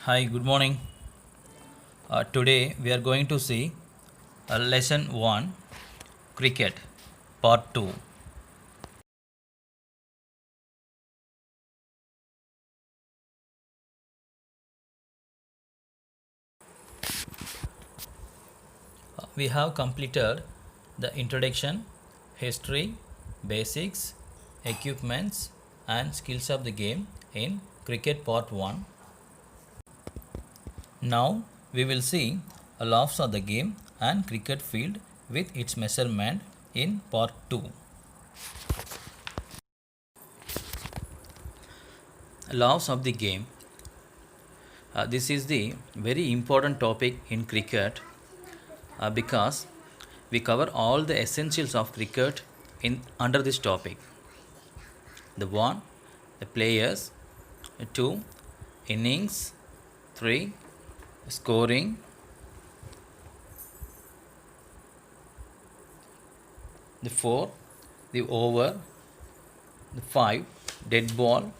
Hi, good morning. Today we are going to see lesson 1 Cricket part 2. We have completed the introduction, history, basics, equipments, and skills of the game in Cricket part 1. Now we will see laws of the game and cricket field with its measurement in part 2. Laws of the game. This is the very important topic in cricket because we cover all the essentials of cricket in under this topic. The one, the players, two, innings, three, scoring, the four, the over, the five, dead ball,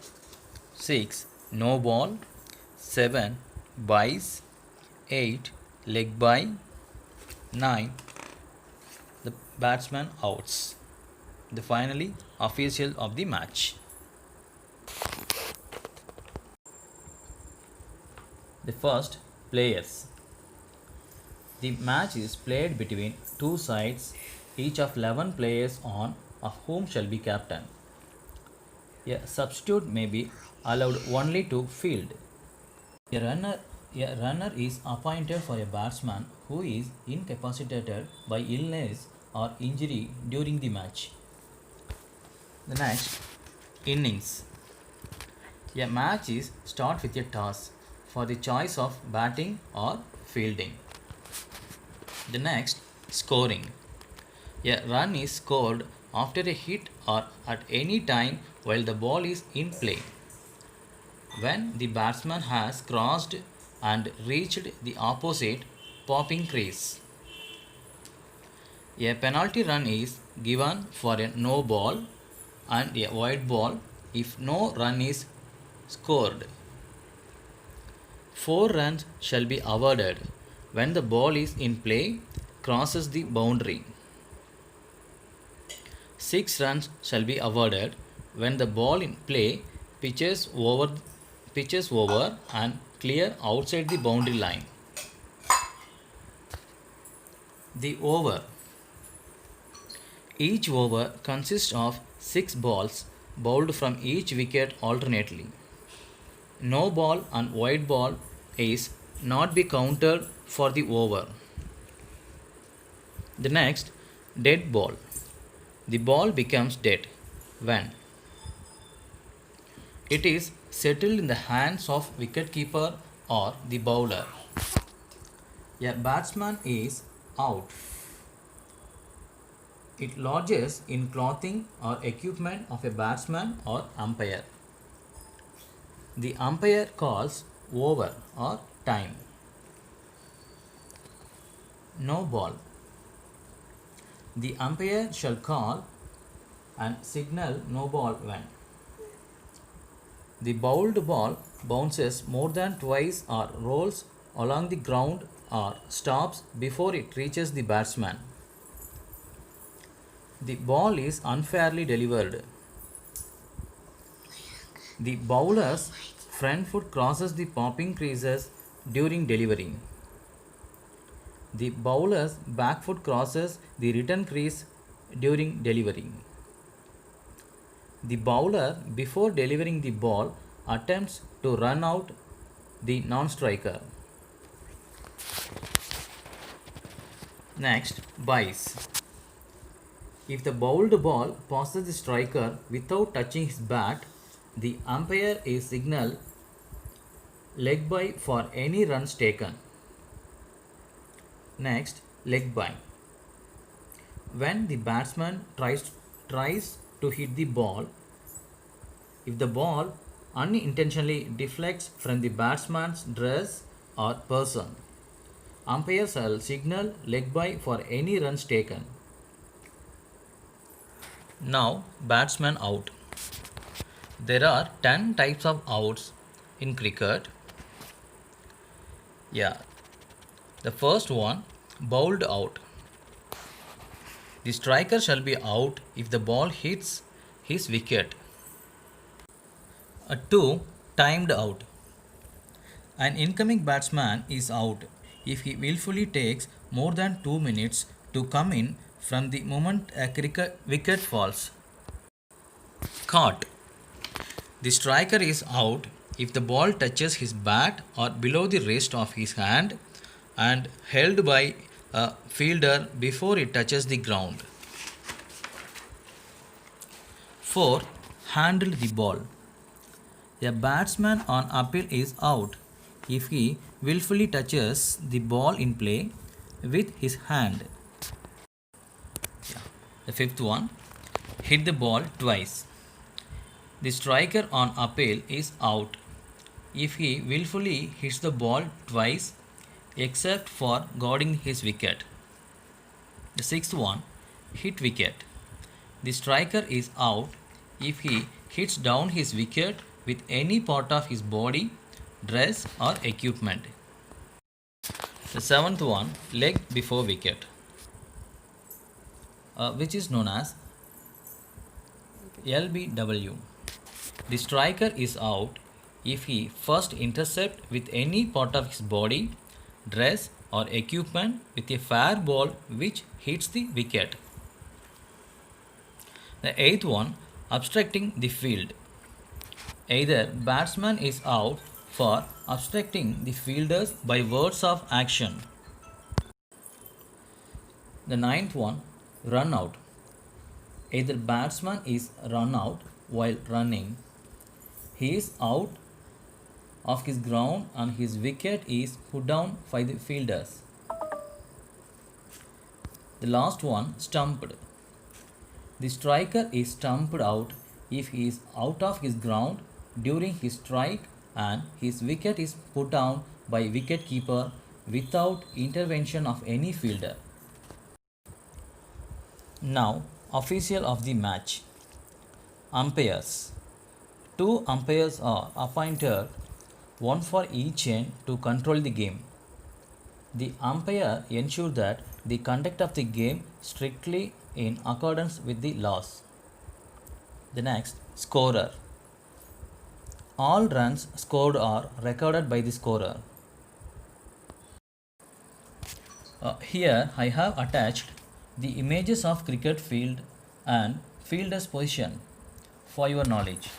six, no ball, seven, byes, eight, leg by, nine, the batsman outs. The finally official of the match. The first, players. The match is played between two sides, each of 11 players on of whom shall be captain. A substitute may be allowed only to field. A runner is appointed for a batsman who is incapacitated by illness or injury during the match. The next, innings. A match is start with a toss for the choice of batting or fielding. The next, scoring. A run is scored after a hit or at any time while the ball is in play. When the batsman has crossed and reached the opposite popping crease. A penalty run is given for a no ball and a white ball if no run is scored. 4 runs shall be awarded when the ball is in play, crosses the boundary. 6 runs shall be awarded when the ball in play pitches over and clear outside the boundary line. The over. Each over consists of 6 balls bowled from each wicket alternately. No ball and white ball is not be counted for the over. The next, dead ball. The ball becomes dead when it is settled in the hands of wicketkeeper or the bowler. A batsman is out. It lodges in clothing or equipment of a batsman or umpire. The umpire calls over or time. No ball. The umpire shall call and signal no ball when the bowled ball bounces more than twice or rolls along the ground or stops before it reaches the batsman. The ball is unfairly delivered. The bowler's front foot crosses the popping creases during delivery. The bowler's back foot crosses the return crease during delivery. The bowler, before delivering the ball, attempts to run out the non-striker. Next, byes. If the bowled ball passes the striker without touching his bat, the umpire is signal leg by for any runs taken. Next, leg by. When the batsman tries to hit the ball, if the ball unintentionally deflects from the batsman's dress or person, umpire shall signal leg by for any runs taken. Now, batsman out. There are 10 types of outs in cricket. Yeah, the first one, bowled out. The striker shall be out if the ball hits his wicket. 2. Timed out. An incoming batsman is out if he willfully takes more than 2 minutes to come in from the moment a wicket falls. Caught. The striker is out if the ball touches his bat or below the wrist of his hand and held by a fielder before it touches the ground. 4. Handle the ball. A batsman on appeal is out if he willfully touches the ball in play with his hand. The fifth one, hit the ball twice. The striker on appeal is out if he willfully hits the ball twice except for guarding his wicket. The sixth one, hit wicket. The striker is out if he hits down his wicket with any part of his body, dress or equipment. The seventh one, leg before wicket, which is known as LBW. The striker is out if he first intercept with any part of his body, dress or equipment with a fair ball which hits the wicket. The eighth one, obstructing the field. Either batsman is out for obstructing the fielders by words of action. The ninth one, run out. Either batsman is run out while running, he is out of his ground and his wicket is put down by the fielders. The last one, stumped. The striker is stumped out if he is out of his ground during his strike and his wicket is put down by wicket-keeper without intervention of any fielder. Now, official of the match. Umpires. 2 umpires are appointed, one for each end to control the game. The umpire ensures that the conduct of the game strictly in accordance with the laws. The next, scorer. All runs scored are recorded by the scorer. Here I have attached the images of cricket field and fielder's position for your knowledge.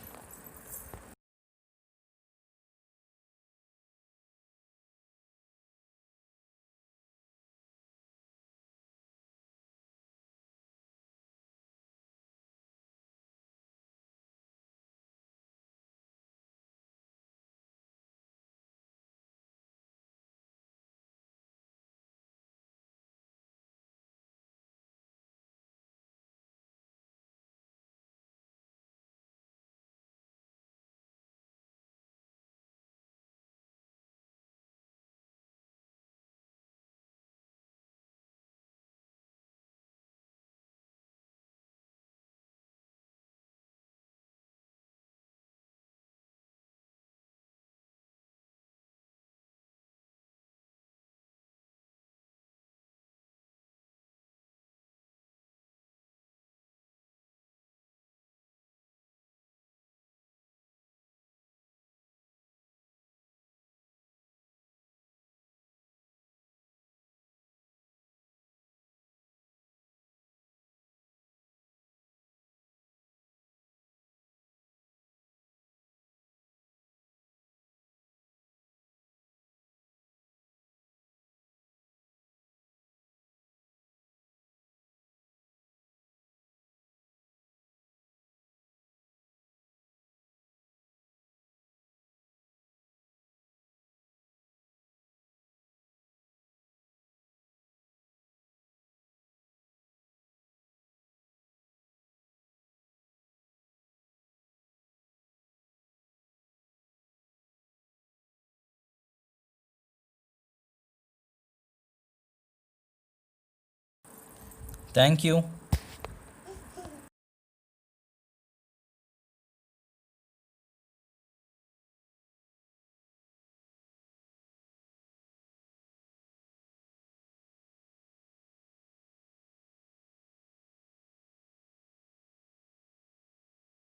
Thank you.